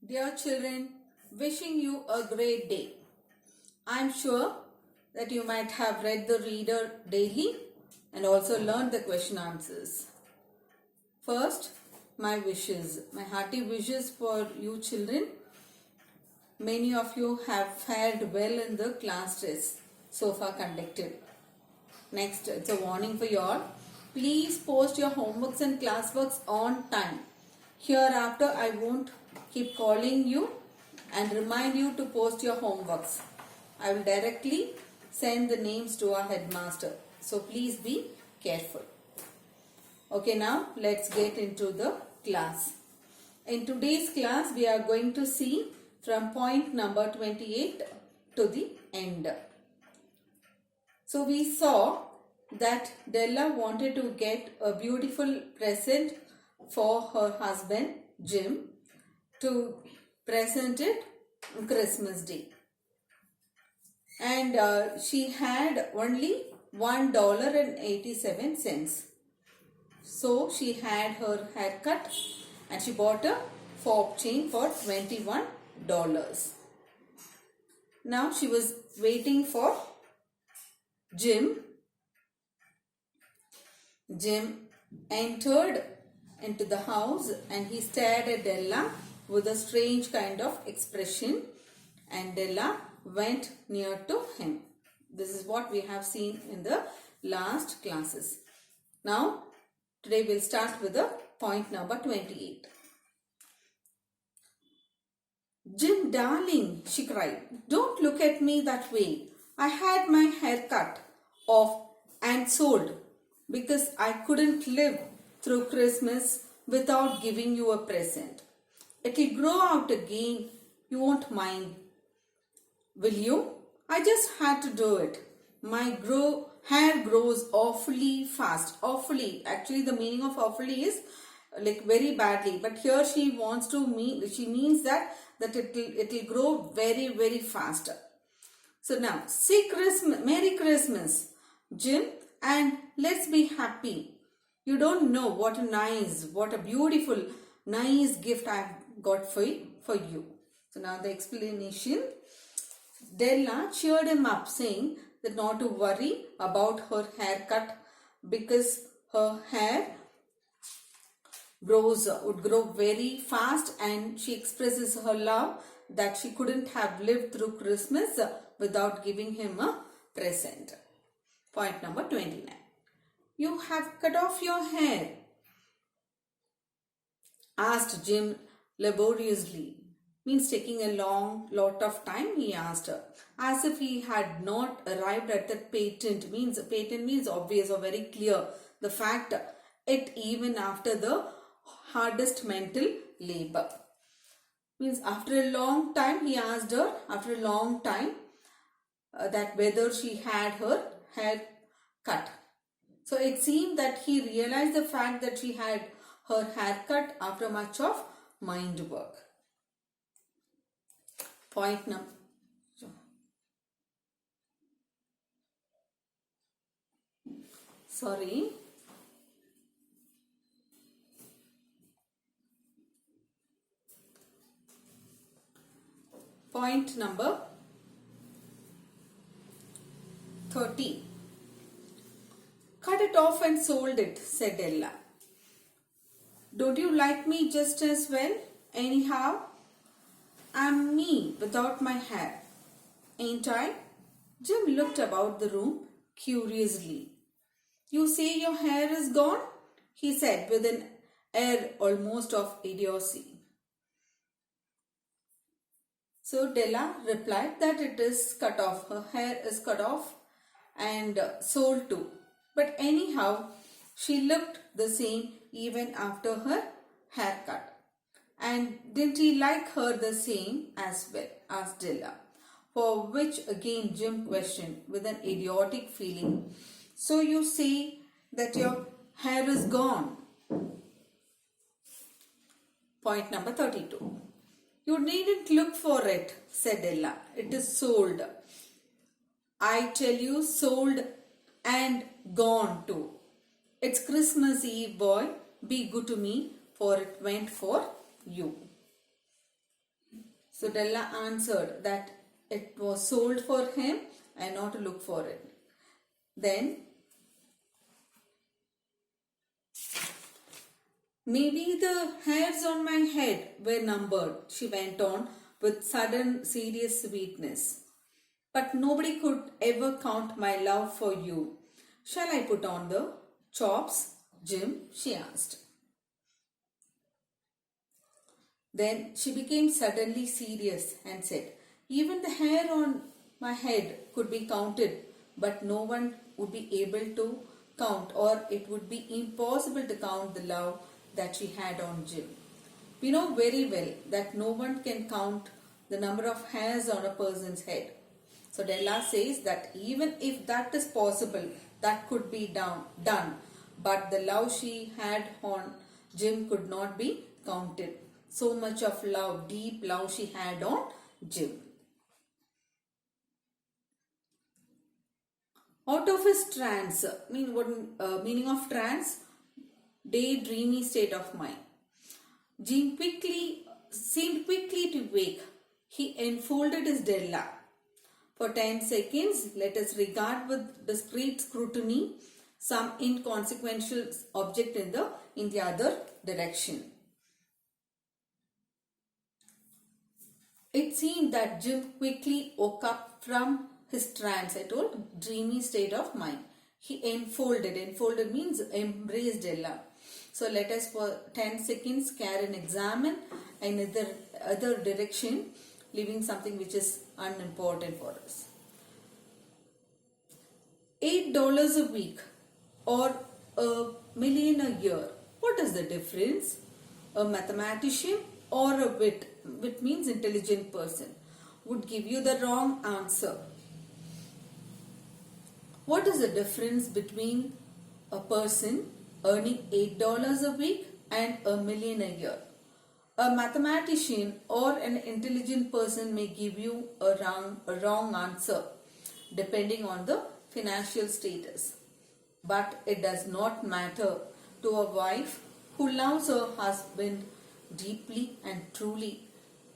Dear children, wishing you a great day. I am sure that you might have read the reader daily and also learned the question answers. First, my wishes, my hearty wishes for you children. Many of you have fared well in the class tests so far conducted. Next, it's a warning for you all. Please post your homeworks and classworks on time. Hereafter, I won't keep calling you and remind you to post your homeworks. I will directly send the names to our headmaster. So please be careful. Okay, now let's get into the class. In today's class, we are going to see from point number 28 to the end. So we saw that Della wanted to get a beautiful present for her husband Jim to present it on Christmas Day. And she had only $1.87. So she had her haircut and she bought a fob chain for $21. Now she was waiting for Jim. Jim entered into the house and he stared at Della with a strange kind of expression, and Della went near to him. This is what we have seen in the last classes. Now, today we'll start with the point number 28. Jim, darling, she cried, don't look at me that way. I had my hair cut off and sold because I couldn't live through Christmas without giving you a present. It'll grow out again. You won't mind, will you? I just had to do it. My hair grows awfully fast. Awfully. Actually, the meaning of awfully is like very badly. But here she wants to she means that it'll grow very, very fast. So now, say Christmas, Merry Christmas, Jim, and let's be happy. You don't know what a beautiful, nice gift I've got for you. So now the explanation. Della cheered him up, saying that not to worry about her haircut because her hair would grow very fast, and she expresses her love that she couldn't have lived through Christmas without giving him a present. Point number 29. You have cut off your hair? Asked Jim laboriously. Means taking a lot of time, he asked her. As if he had not arrived at that patent. Patent means obvious or very clear. The fact it even after the hardest mental labor. Means after a long time, he asked her, after a long time, that whether she had her hair cut. So it seemed that he realized the fact that she had her hair cut after much of mind work. Point number. Sorry. Point number 30. Cut it off and sold it, said Della. Don't you like me just as well? Anyhow, I'm me without my hair, ain't I? Jim looked about the room curiously. You say your hair is gone? He said with an air almost of idiocy. So Della replied that it is cut off. Her hair is cut off and sold too. But anyhow, she looked the same even after her haircut. And didn't he like her the same as well? Asked Della. For which again Jim questioned with an idiotic feeling. So you say that your hair is gone? Point number 32. You needn't look for it, said Della. It is sold. I tell you, sold and gone too. It's Christmas Eve, boy. Be good to me, for it went for you. So Della answered that it was sold for him and not to look for it. Then, maybe the hairs on my head were numbered, she went on with sudden serious sweetness. But nobody could ever count my love for you. Shall I put on the chops, Jim? She asked. Then she became suddenly serious and said, even the hair on my head could be counted, but no one would be able to count, or it would be impossible to count the love that she had on Jim. We know very well that no one can count the number of hairs on a person's head. So Della says that even if that is possible, that could be done, but the love she had on Jim could not be counted. So much of love, deep love she had on Jim. Out of his trance, meaning of trance, daydreamy state of mind. Jim seemed quickly to wake. He enfolded his Della. For 10 seconds, let us regard with discreet scrutiny some inconsequential object in the other direction. It seemed that Jim quickly woke up from his trance, I told, dreamy state of mind. He enfolded means embraced Della. So let us for 10 seconds care and examine another other direction, leaving something which is unimportant for us. $8 a week or $1 million a year. What is the difference? A mathematician or a wit means intelligent person, would give you the wrong answer. What is the difference between a person earning $8 a week and $1 million a year? A mathematician or an intelligent person may give you a wrong answer depending on the financial status. But it does not matter to a wife who loves her husband deeply and truly.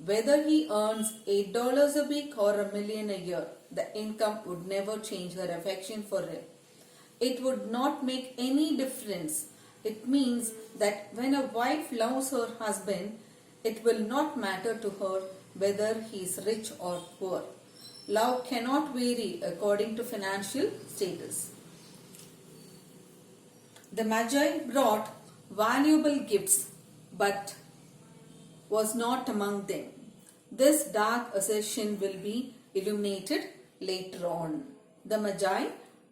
Whether he earns $8 a week or $1 million a year, the income would never change her affection for him. It would not make any difference. It means that when a wife loves her husband, it will not matter to her whether he is rich or poor. Love cannot vary according to financial status. The Magi brought valuable gifts, but was not among them. This dark assertion will be illuminated later on. The Magi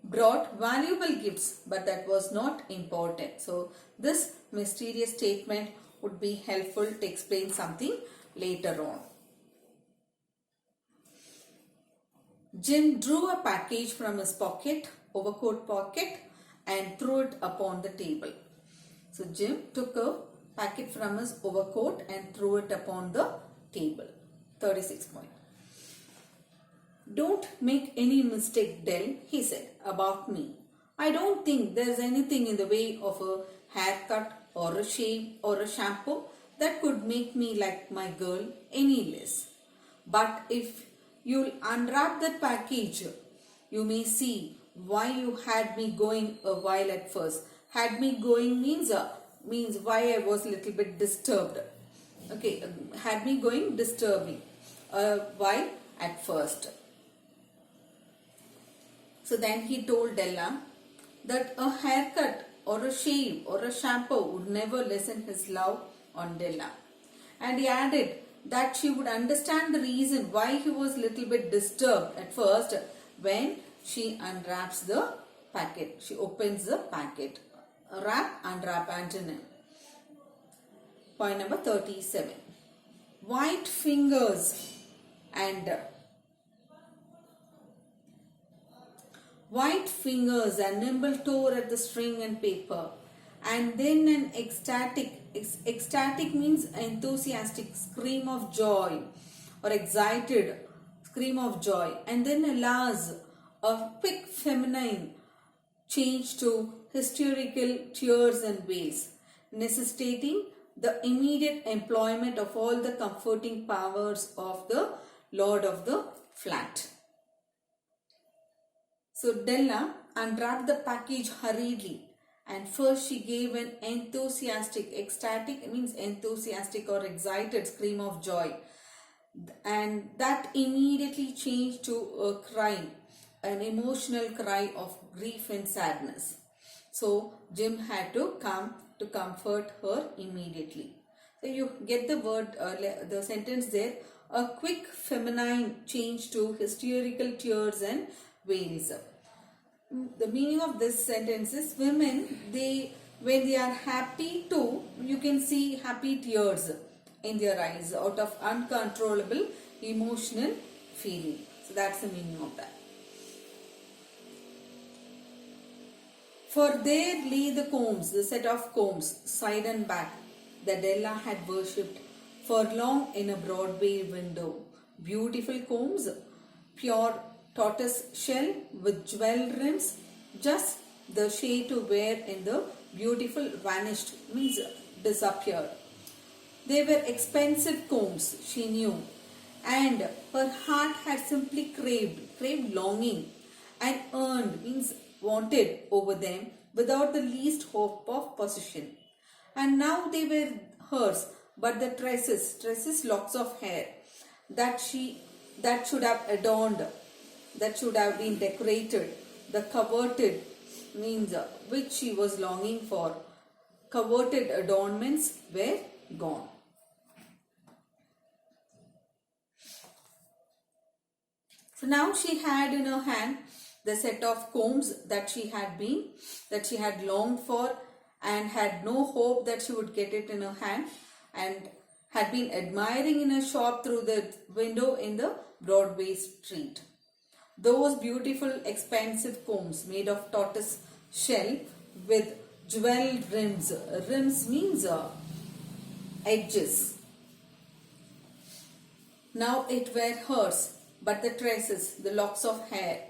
brought valuable gifts, but that was not important. So this mysterious statement would be helpful to explain something later on. Jim drew a package from his overcoat pocket, and threw it upon the table. So Jim took a packet from his overcoat and threw it upon the table. 36 point. Don't make any mistake, Dell, he said, about me. I don't think there's anything in the way of a haircut or a shave or a shampoo that could make me like my girl any less. But if you'll unwrap that package, you may see why you had me going a while at first. Had me going means why I was a little bit disturbed. Okay, had me going disturbing while at first. So then he told Della that a haircut or a shave or a shampoo would never lessen his love on Della. And he added that she would understand the reason why he was a little bit disturbed at first when she unwraps the packet. She opens the packet. Wrap, unwrap, antonym. Point number 37. White fingers and nimble tore at the string and paper, and then an ecstatic means enthusiastic scream of joy or excited scream of joy, and then alas, a quick feminine change to hysterical tears and wails, necessitating the immediate employment of all the comforting powers of the lord of the flat. So Della unwrapped the package hurriedly, and first she gave an ecstatic means enthusiastic or excited scream of joy, and that immediately changed to a cry, an emotional cry of grief and sadness. So Jim had to come to comfort her immediately. So you get the word, the sentence there, a quick feminine change to hysterical tears and wails. The meaning of this sentence is women, when they are happy too, you can see happy tears in their eyes out of uncontrollable emotional feeling. So that's the meaning of that. For there lay the combs, the set of combs, side and back, that Della had worshipped for long in a Broadway window. Beautiful combs, pure tortoise shell with jewel rims, just the shade to wear in the beautiful vanished, means disappeared. They were expensive combs, she knew, and her heart had simply craved longing, and earned, means wanted over them without the least hope of possession. And now they were hers, but the tresses, locks of hair that should have adorned, that should have been decorated, the coveted, means which she was longing for, coveted adornments were gone. So now she had in her hand the set of combs that she had longed for, and had no hope that she would get it in her hand, and had been admiring in a shop through the window in the Broadway street. Those beautiful expensive combs made of tortoise shell with jewel rims. Rims means edges. Now it were hers, but the tresses, the locks of hair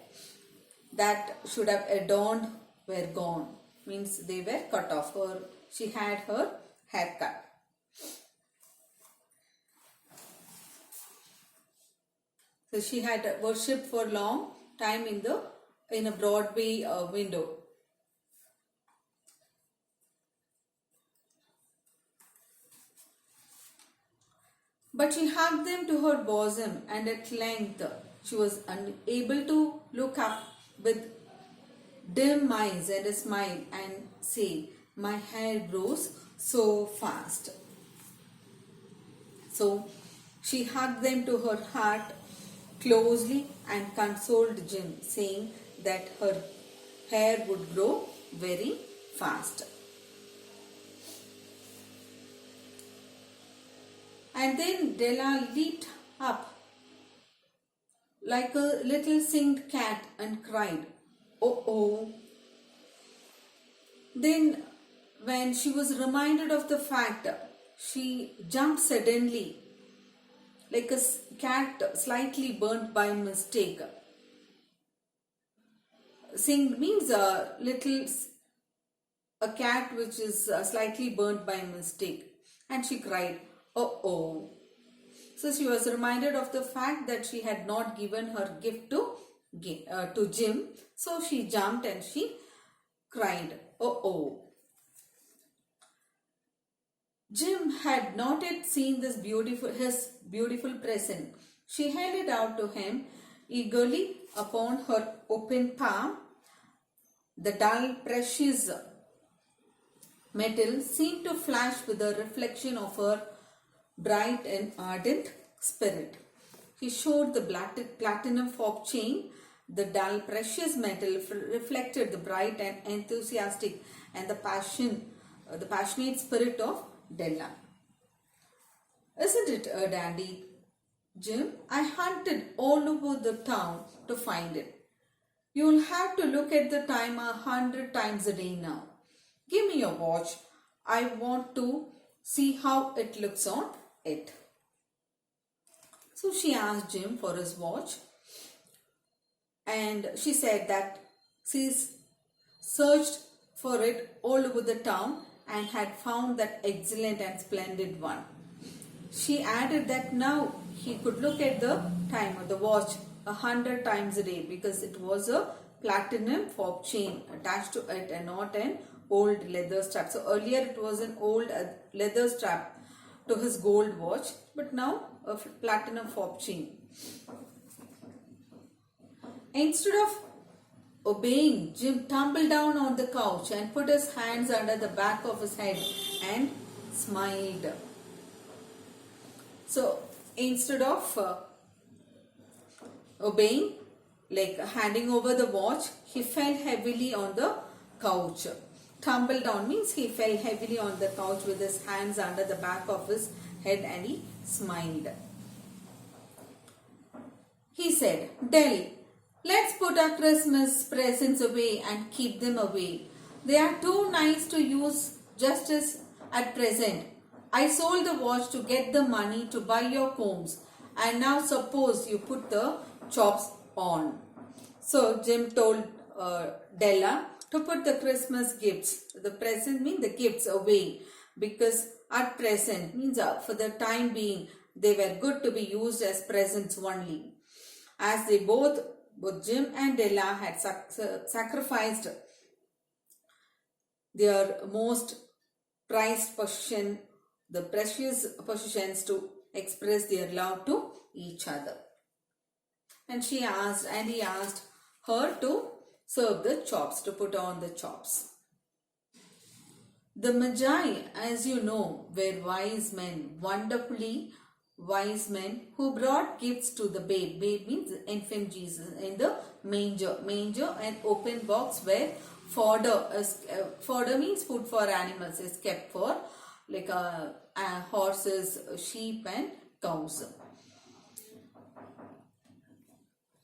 that should have adorned were gone. Means they were cut off. She had her hair cut. So she had worshipped for long time in a Broadway window. But she hugged them to her bosom, and at length she was unable to look up with dim eyes and a smile and say, "My hair grows so fast." So she hugged them to her heart closely and consoled Jim, saying that her hair would grow very fast. And then Della leaped up like a little singed cat and cried, "Oh, oh." Then when she was reminded of the fact, she jumped suddenly like a cat slightly burnt by mistake. Singed means a cat which is slightly burnt by mistake. And she cried, "Oh, oh." So she was reminded of the fact that she had not given her gift to Jim. So she jumped and she cried, "Oh, oh." Jim had not yet seen his beautiful present. She held it out to him eagerly upon her open palm. The dull, precious metal seemed to flash with the reflection of her bright and ardent spirit. He showed the platinum fob chain. The dull, precious metal reflected the bright and enthusiastic and the passionate spirit of Della. "Isn't it a dandy, Jim? I hunted all over the town to find it. You'll have to look at the time 100 times a day now. Give me your watch. I want to see how it looks on it." So she asked Jim for his watch, and she said that she's searched for it all over the town and had found that excellent and splendid one. She added that now he could look at the time of the watch 100 times a day because it was a platinum fob chain attached to it and not an old leather strap. So earlier it was an old leather strap to his gold watch, but now a platinum fob chain. Instead of obeying, Jim tumbled down on the couch and put his hands under the back of his head and smiled. So instead of obeying, like handing over the watch, he fell heavily on the couch. Tumble down means he fell heavily on the couch with his hands under the back of his head and he smiled. He said, "Dell, let's put our Christmas presents away and keep them away. They are too nice to use just as at present. I sold the watch to get the money to buy your combs, and now suppose you put the chops on." So Jim told Della to put the Christmas gifts, the present means the gifts, away, because at present means for the time being they were good to be used as presents only. As they both Jim and Della had sacrificed their most prized possession, the precious possessions, to express their love to each other. And he asked her to serve the chops, to put on the chops. The Magi, as you know, were wise men, wonderfully wise men who brought gifts to the babe. Babe means infant Jesus, in the manger. Manger and open box where fodder fodder means food for animals is kept for, like horses, sheep and cows.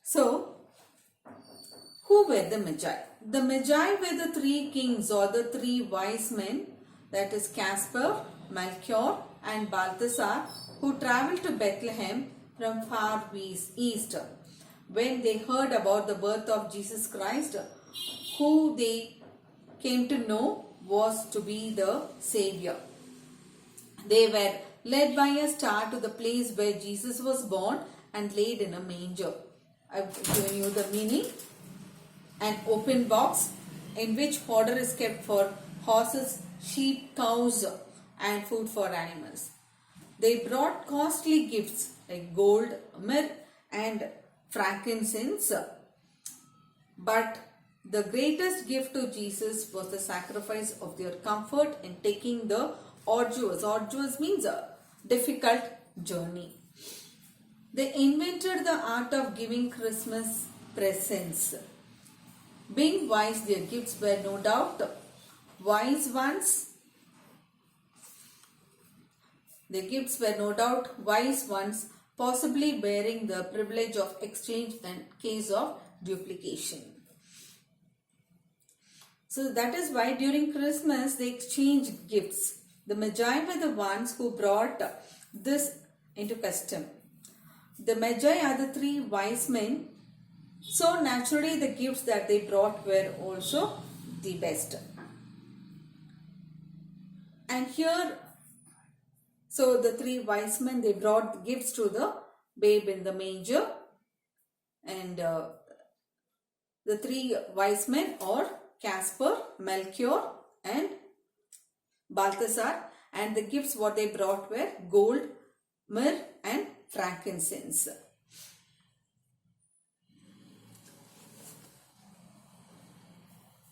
So, who were the Magi? The Magi were the three kings or the three wise men, that is Caspar, Melchior and Balthasar, who travelled to Bethlehem from far east. When they heard about the birth of Jesus Christ, who they came to know was to be the Savior. They were led by a star to the place where Jesus was born and laid in a manger. I've given you the meaning. An open box in which fodder is kept for horses, sheep, cows and food for animals. They brought costly gifts like gold, myrrh and frankincense. But the greatest gift to Jesus was the sacrifice of their comfort in taking the arduous. Arduous means a difficult journey. They invented the art of giving Christmas presents. Being wise, their gifts were no doubt wise ones. Their gifts were no doubt wise ones, possibly bearing the privilege of exchange in case of duplication. So that is why during Christmas they exchange gifts. The Magi were the ones who brought this into custom. The Magi are the three wise men. So naturally the gifts that they brought were also the best. And here, so the three wise men, they brought gifts to the babe in the manger. And the three wise men are Caspar, Melchior and Balthasar. And the gifts what they brought were gold, myrrh and frankincense.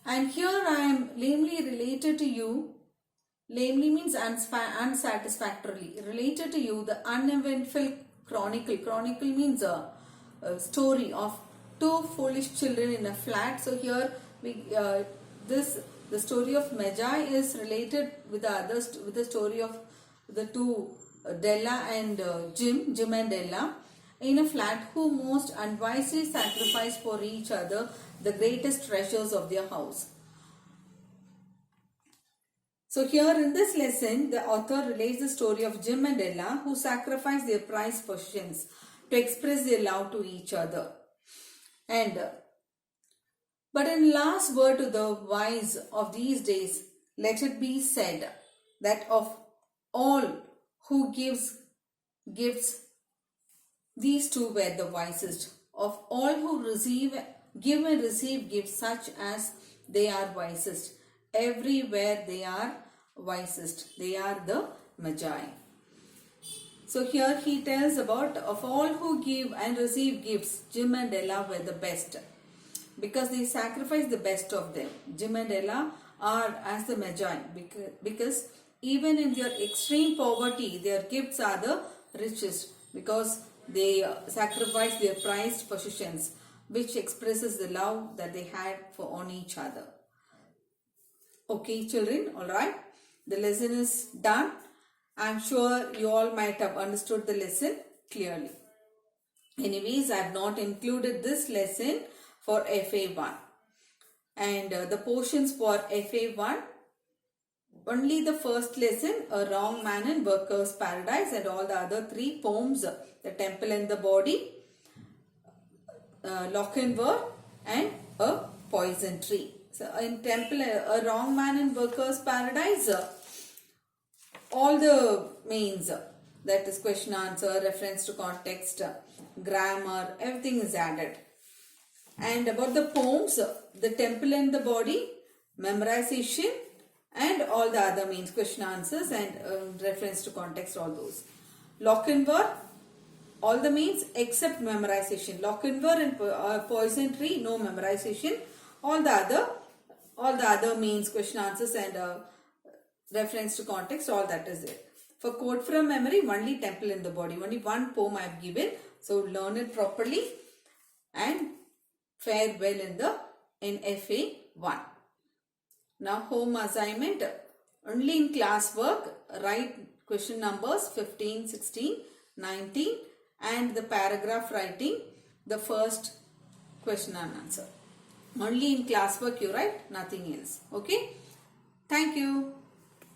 And here I am lamely related to you. Lamely means unsatisfactorily. Related to you the uneventful chronicle. Chronicle means a story of two foolish children in a flat. So here the story of Magi is related with the story of the two Della and Jim and Della in a flat, who most unwisely sacrificed for each other the greatest treasures of their house. So here in this lesson, the author relates the story of Jim and Della, who sacrificed their prized possessions to express their love to each other. But in last word to the wise of these days, let it be said that of all who gives gifts, these two were the wisest. Of all who give and receive gifts, such as they are wisest. Everywhere they are wisest. They are the Magi. So here he tells about of all who give and receive gifts, Jim and Ella were the best. Because they sacrificed the best of them. Jim and Ella are as the Magi. Because even in their extreme poverty, their gifts are the richest. Because they sacrifice their prized possessions, which expresses the love that they had for on each other. Okay, children, alright. The lesson is done. I'm sure you all might have understood the lesson clearly. Anyways, I have not included this lesson for FA1. And the portions for FA1, only the first lesson, A Wrong Man in Workers' Paradise, and all the other three poems, The Temple and the Body, Lochinvar, and A Poison Tree. So in Temple, A Wrong Man in Workers' Paradise, all the means, that is question answer, reference to context, grammar, everything is added. And about the poems, The Temple and the Body, memorization, and all the other means, question answers and reference to context, all those. Lochinvar, all the means except memorization. Lochinvar and Poison Tree, no memorization. All the other means, question answers and reference to context, all that is it. For quote from memory, only Temple and the Body. Only one poem I have given. So learn it properly and fare well in FA1. Now home assignment. Only in class work, write question numbers 15, 16, 19 and the paragraph writing the first question and answer. Only in class work you write, nothing else. Okay. Thank you.